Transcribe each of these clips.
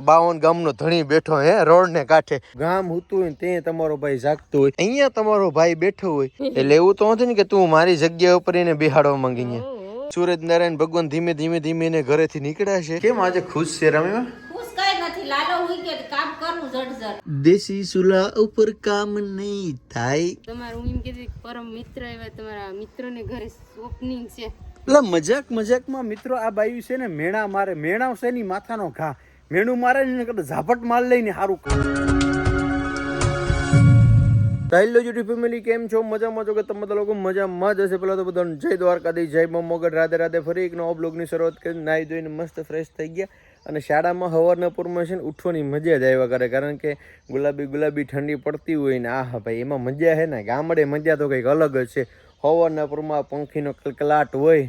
52 ગામનો ધણી બેઠો હે રોડ ને કાંઠે. ગામ હતું હોય તે તમારો ભાઈ જાગતો હોય, અહીંયા તમારો ભાઈ બેઠો હોય, એટલે એવું તો નથી ને કે તું મારી જગ્યા ઉપર એને બેહાડવા માંગી. સૂરજ નારાયણ ભગવાન ધીમે ધીમે ધીમે એને ઘરેથી નીકળ્યા છે. કેમ આજે ખુશ છે રમીમાં? દેશી સુલા ઉપર કામ નહીં થાય. તમારું એમ કીધું પરમ મિત્ર એવા તમારા મિત્રને ઘરે ઓપનિંગ છે. એટલે મજાકમાં મિત્રો આ બાયું છે ને મેણા મારે. મેણા છે ની માથાનો ઘા. મેણું મારે ને ઝાપટ માર લઈને સારું. હેલો યુટ્યુબ ફેમિલી, કેમ છો? મજામાં છો કે તમે બધા લોકો મજામાં જ હશે? પેલા તો બધાને જય દ્વારકાધીશ, જય મોગલ, રાધે રાધે. ફરી એક નવો બ્લોગની શરૂઆત કરી, નાહી ધોઈને મસ્ત ફ્રેશ થઈ ગયા. અને શાળામાં સવારના પૂરમાં છે ને ઉઠવાની મજા જ આવ્યા કરે, કારણ કે ગુલાબી ઠંડી પડતી હોય ને હા ભાઈ એમાં મજા છે ને. ગામડે મજા તો કંઈક અલગ જ છે. સવારના પૂરમાં પંખીનો કલકલાટ હોય.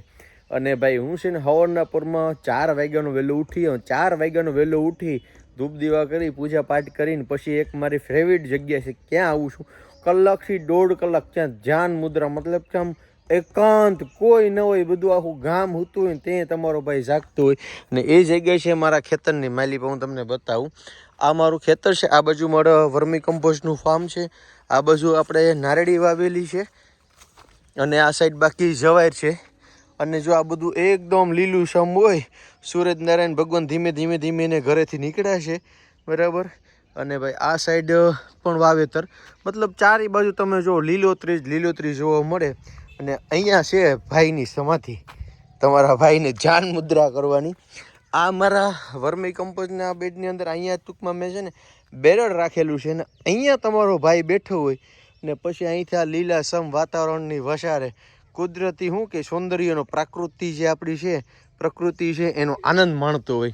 અને ભાઈ હું છે ને સવારના પૂરમાં 4 વાગ્યાનો વહેલો ઉઠી. 4 વાગ્યાનો વહેલો ઉઠી ધૂપ દીવા કરી પૂજા પાઠ કરીને પછી એક મારી ફેવરિટ જગ્યા છે ક્યાં આવું છું, કલાકથી 1.5 કલાક ત્યાં ધ્યાન મુદ્રા, મતલબ કે આમ એકાંત, કોઈ ન હોય, બધું આખું ગામ હોતું હોય ને તે તમારો ભાઈ જાગતો હોય. અને એ જગ્યા છે મારા ખેતરની માલી. હું તમને બતાવું, આ મારું ખેતર છે. આ બાજુ મારા વર્મી કમ્પોસ્ટનું ફાર્મ છે. આ બાજુ આપણે નારળી વાવેલી છે. અને આ સાઈડ બાકી જવાયર છે. અને જો આ બધું એકદમ લીલું સમ હોય, સૂરજ નારાયણ ભગવાન ધીમે ધીમે એને ઘરેથી નીકળ્યા છે, બરાબર. અને ભાઈ આ સાઈડ પણ વાવેતર, મતલબ ચારે બાજુ તમે જો લીલોતરી જોવા મળે. અને અહીંયા છે ભાઈની સમાધિ, તમારા ભાઈને ધ્યાન મુદ્રા કરવાની. આ મારા વર્મી કમ્પોઝના બેડની અંદર અહીંયા ટૂંકમાં મેં છે ને બેરડ રાખેલું છે ને અહીંયા તમારો ભાઈ બેઠો હોય. ને પછી અહીંથી આ લીલા સમ વાતાવરણની વસારે કુદરતી શું કે સૌંદર્યનો પ્રાકૃતિ જે આપણી છે, પ્રકૃતિ છે, એનો આનંદ માણતો હોય.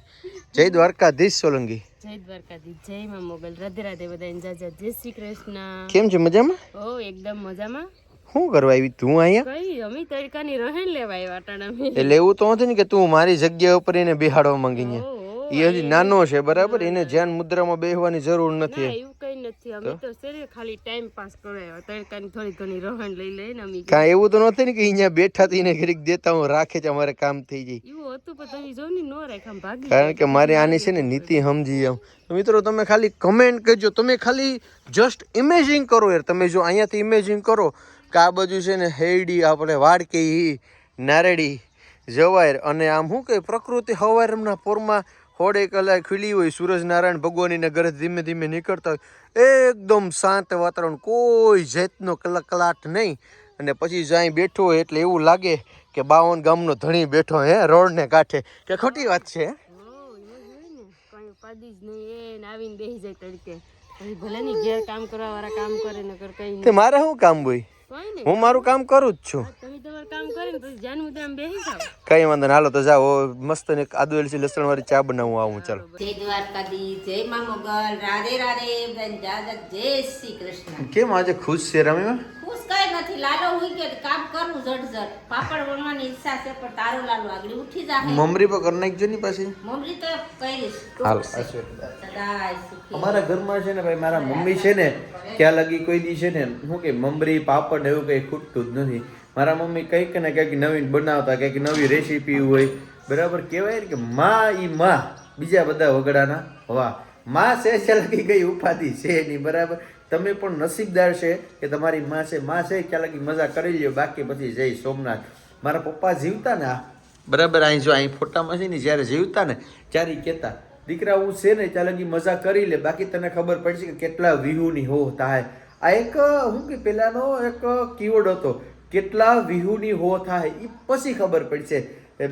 જય દ્વારકાધીશ સોલંકી. જય દ્વારકાધીશ, જય માં મોગલ, રાધે રાધે. બધા જય શ્રી કૃષ્ણ. કેમ છે? મજામાં? ઓ એકદમ મજામાં. શું કરવા આવી તું અહીંયા? કઈ અમે તડકાની રહેણ લેવા આવ્યા ટાણા. એટલે એવું તો નથી ને કે તું મારી જગ્યા ઉપર એને બેહાડવા માંગી. એ હજી નાનો છે, બરાબર. એને ધ્યાન મુદ્રામાં બેહવાની જરૂર નથી. એવું કઈ નથી, અમે તો છે ખાલી ટાઈમ પાસ કરાવ્યા. તડકાની થોડી ઘણી રહેણ લઈ લઈને અમે. કાંઈ એવું તો નથી ને કે અહીંયા બેઠા થઈને ઘડીક દેતા હું રાખે છે, અમારે કામ થઈ જાય. એવું હતું પણ તમે જો ને નો રાખ્યા ભાગી. કારણ કે મારે આની છે ને નીતિ સમજી જાઉં. મિત્રો તમે ખાલી કમેન્ટ કરજો, તમે ખાલી જસ્ટ ઇમેજિન કરો યાર. તમે જો અહીંયાથી ઇમેજિન કરો કે આ બાજુ છે ને હેડી, આપણે વાડકી, નારળી, જવાયર, અને આમ શું કે પ્રકૃતિ હવારના પોરમાં 1.5 કલાક ખુલી હોય. સૂરજ નારાયણ ભગવાનના ઘરે ધીમે ધીમે નીકળતા હોય. એકદમ શાંત વાતાવરણ, કોઈ જાતનો કલકલાટ નહીં. અને પછી જ્યાં બેઠો હોય એટલે એવું લાગે કે 52 ગામનો ધણી બેઠો હે રોડ ને કાંઠે. કે ખોટી વાત છે? મારે શું કામ હોય? હું મારું કામ કરું જ છું. કઈ વાંધો ના. હાલો તો જાઓ, મસ્ત ને આદુ એલચી લસણ વાળી ચા બનાવું આવું. ચાલો. જય દ્વારકાધીશ, જય માં મોગલ, રાધે રાધે. જય શ્રી કૃષ્ણ. કેમ આજે ખુશ છે રમીમાં? ખુશ કઈ નથી, લાલો હુઈ ગયો, કામ કરું ઝટ. પાપડ વણવાની ઈચ્છા છે પણ તારો લાલો આગળ ઉઠી જાય. મમરી પર કરી નાખજો ની પાછી. મમરી તો કરીશ. હાલ. અમારા ઘરમાં છે ને ભાઈ, મારા મમ્મી છે ને ક્યાં લગી કોઈ દી છે ને શું કે મમરી પાપડ એવું કઈ ખૂટતું જ નથી. મારા મમ્મી કંઈક ને કંઈક નવીન બનાવતા, કંઈક નવી રેસીપી હોય, બરાબર. કહેવાય કે માં બીજા બધા વગડાના વાહ. માં છે ત્યાં લગી કઈ ઉપાધિ છે નહીં, બરાબર. તમે પણ નસીબદાર છે કે તમારી માં છે ત્યાં લગી મજા કરી લ્યો. બાકી પછી જય સોમનાથ. મારા પપ્પા જીવતા ને બરાબર, અહીં જો અહીં ફોટામાં છે ને, જ્યારે જીવતા ને ત્યારે કહેતા, દીકરા હું છે ને ત્યાં લગી મજા કરી લે, બાકી તને ખબર પડશે કે કેટલા વિહુની હો થાય. આ એક શું કે પેલાનો એક કીવર્ડ હતો, કેટલા વિહુની હો થાય, એ પછી ખબર પડશે,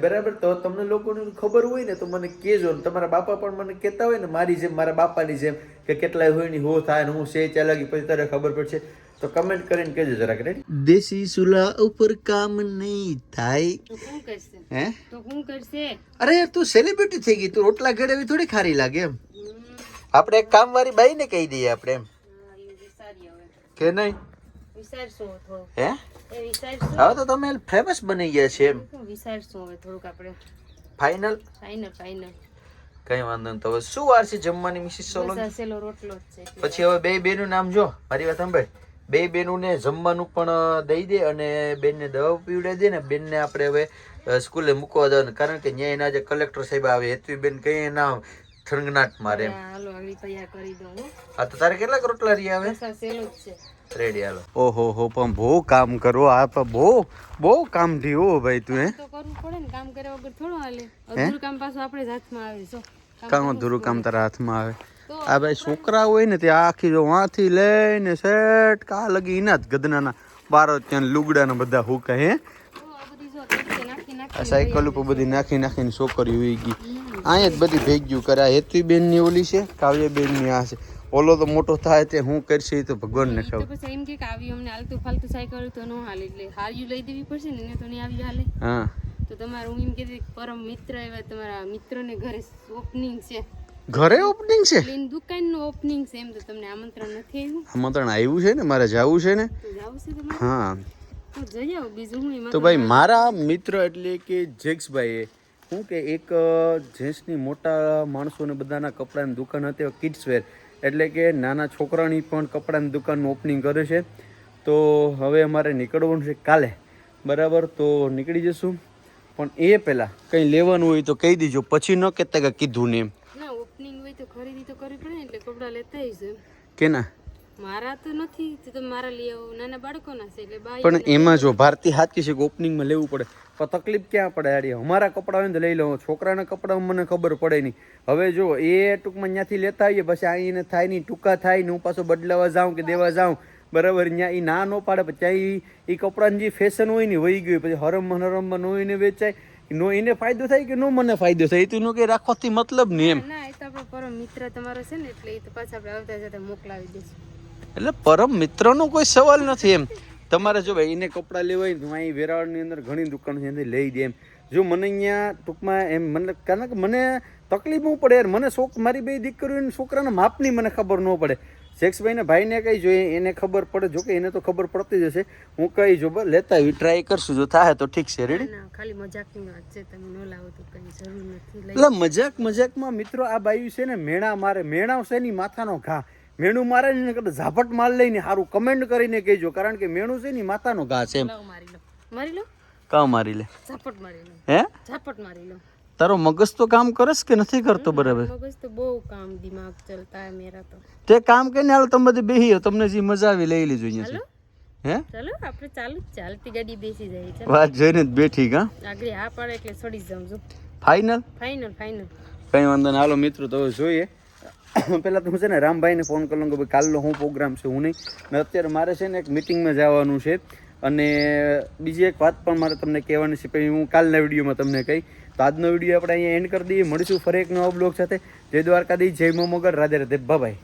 બરાબર. તો તમને લોકોને ખબર હોય ને તો મને કહેજો. તમારા બાપા પણ મને કહેતા હોય ને મારી જેમ, મારા બાપાની જેમ, કે કેટલા વિહુની હો થાય ને હું છે ત્યાં લગી, પછી તારે ખબર પડશે. તો કમેન્ટ કરીને કહેજો જરાક. રેડી? દેશી સુલા ઉપર કામ નહીં થાય તો શું કરશે? હે તો શું કરશે? અરે યાર તું સેલિબ્રિટી થઈ ગઈ, તું રોટલા ઘડેવી થોડી ખારી લાગે એમ. આપણે એક કામ વાળી બાઈ ને કહી દઈએ આપણે એમ, કે નહીં? વિચારશું થોડું. હે એ વિચારશું. હવે તો તમે ફેમસ બની ગયા છે એમ. વિચારશું હવે થોડુંક આપણે. ફાઇનલ. કઈ વાંધો નહીં. તો હવે શું વાર છે જમવાની મિસિસ સોલંકી? સેલો રોટલો જ છે. પછી હવે બે બેનું નામ જો, મારી વાત સાંભળ. બે બેનુંને જમવાનું પણ દઈ દે અને બેનને દવા પીવડાવી દે ને. બેનને આપણે હવે સ્કૂલે મૂકવા દે, કારણ કે ત્યાં એના જે કલેક્ટર સાહેબ આવે, હેતવીબેન કઈ ના ઠણગનાટ મારે એમ. હાલો આગળ તૈયાર કરી દઉં હો. આ તો તારે કેટલાક રોટલા રહ્યા આવે? રસા સહેલો જ છે. રેડી હાલો. ઓહો હો પણ બહુ કામ કરો આ પણ બહુ કામ થયું હો ભાઈ તું હે. તો કરવું પડે ને, કામ કર્યા વગર થોડું હાલે. અધૂરું કામ પાછું આપણે જ હાથમાં આવે છે. કામ અધૂરું કામ તારા હાથમાં આવે. આ ભાઈ છોકરા હોય ને તે આખી જો વાંથી લઈને સેટ કા લગી ના જ ગદનાના બારો ત્યાં લુગડા ને બધા હુકા હે. આ સાયકલ ઉપર બધી નાખીને છોકરી હોઈ ગઈ. અહીંયા જ બધી ભેગ્યું કરે. આ હેતુબેન ની ઓલી છે, કાવ્યાબેન ની આ છે. ઓલો તો મોટો થાય તે હું કરશે એ તો ભગવાન ને ખબર. તો પછી એમ કે આવી અમને હાલતું ફાલતું સાયકલ તો ન હાલે, એટલે હાર્યું લઈ દેવી પડશે ને, એને તો નહીં આવી હાલે. હા તો તમારું હું એમ કીધું કે પરમ મિત્ર એવા તમારા મિત્રને ઘરે ઓપનિંગ છે, ઘરે ઓપનિંગ છે, એની દુકાનનું ઓપનિંગ છે, એમ તો તમને આમંત્રણ નથી આવ્યું? આમંત્રણ આવ્યું છે ને, મારે જવું છે ને. તો જાવું છે તમારે? હા તો જઈ આવો, બીજું હું એમાં. તો ભાઈ મારા મિત્ર એટલે કે જેક્સભાઈ શું કે એક જેન્ટ્સની મોટા માણસોને બધાના કપડાની દુકાન હતી, કિડ્સ વેર એટલે કે નાના છોકરાની પણ કપડાની દુકાનનું ઓપનિંગ કરે છે. તો હવે અમારે નીકળવાનું છે કાલે, બરાબર? તો નીકળી જશું, પણ એ પહેલાં કંઈ લેવાનું હોય તો કહી દીજો, પછી ન કહેતા કે કીધું ને એમ. ના, ઓપનિંગ હોય તો ખરીદી તો કરવી પડે ને, એટલે કપડાં લેતા આવીશું. કે ના? મારા તો નથી, તો તમે મારા લઈ આવો, નાના બાળકોના છે એટલે બાઈ. પણ એમાં જો ભારતી હાચી છે કે ઓપનિંગમાં લેવું પડે, પણ તકલીફ ક્યાં પડે યાર? અમારા કપડાં હોય ને તો લઈ લઉં, છોકરાના કપડાં મને ખબર પડે નહીં. હવે જો એ ટૂંકમાં ત્યાંથી લેતા આવીએ, પછી આવીને થાય નહીં, ટૂંકા થાય ને હું પાછો બદલાવા જાઉં કે દેવા જાઉં, બરાબર? ત્યાં એ ના ન પાડે, પછી ત્યાં એ કપડાની જે ફેશન હોય ને વહી ગયું, પછી હરમમાં ન એને વેચાય, નો એને ફાયદો થાય કે નો મને ફાયદો થાય, એ તો એનો કંઈ રાખવાથી મતલબ નહીં એમ. ના, એ તો આપણો પરમ મિત્ર તમારો છે ને, એટલે એ તો પાછા આપણે આવતા જતા મોકલાવી દઈશું. એટલે પરમ મિત્રનો કોઈ સવાલ નથી એમ. તમારે જો ભાઈ એને કપડાં લેવાય તો અહીં વેરાવળની અંદર ઘણી દુકાન છે, એનાથી લઈ દે એમ. જો મને અહીંયા ટૂંકમાં એમ મને, કારણ કે મને તકલીફ ન પડે યાર, મને શોખ, મારી બે દીકરીઓને છોકરાના માપની મને ખબર ન પડે. શેક્સભાઈને ભાઈને કઈ જોઈએ એને ખબર પડે, જો કે એને તો ખબર પડતી જ હશે. હું કઈ જો લેતા આવી ટ્રાય કરશું, જો થાય તો ઠીક છે. રેડી? ના, ખાલી મજાકની વાત છે, તમે ન લાવો તો કઈ જરૂર નથી. એટલે મજાકમાં મિત્રો આ બાયું છે ને મેણા મારે, મેણા છે ની માથાનો ઘા. મેણું મારે ને કદાચ ઝાપટ માર લઈને સારું કમેન્ટ કરીને કહેજો, કારણ કે મેણું છે ને માથાનો ઘા છે એમ. મારી લો કા મારી લે? ઝાપટ મારી લો. હે? ઝાપટ મારી લો. તારો મગજ તો કામ કરસ કે નથી કરતો બરાબર? મગજ તો બહુ કામ, દિમાગ ચલતા હે મેરા તો. તે કામ કરીને હાલો તમે બધી બેહી, તમને જે મજા આવી લઈ લીધું અહીંયા. હે? ચાલો આપણે ચાલુ જ ચાલતી ગાડી બેસી જાય છે. વાત જોઈને જ બેઠી કા? આગળ હા પાડે એટલે છોડી જાઉં છું. ફાઇનલ? Final final. કઈ વાંધો નહીં, હાલો મિત્રો તો જોઈએ. પહેલાં તો હું છે ને રામભાઈને ફોન કરી લઉં કે ભાઈ કાલનો શું પ્રોગ્રામ છે, હું નહીં. ને અત્યારે મારે છે ને એક મિટિંગમાં જવાનું છે, અને બીજી એક વાત પણ મારે તમને કહેવાની છે, પછી હું કાલના વિડીયોમાં તમને કહી. તો આજનો વિડીયો આપણે અહીંયા એન્ડ કરી દઈએ. મળીશું ફરી એક નવા બ્લોગ સાથે. જય દ્વારકાધીશ, જય મોગલ, રાધે રાધે, બાય.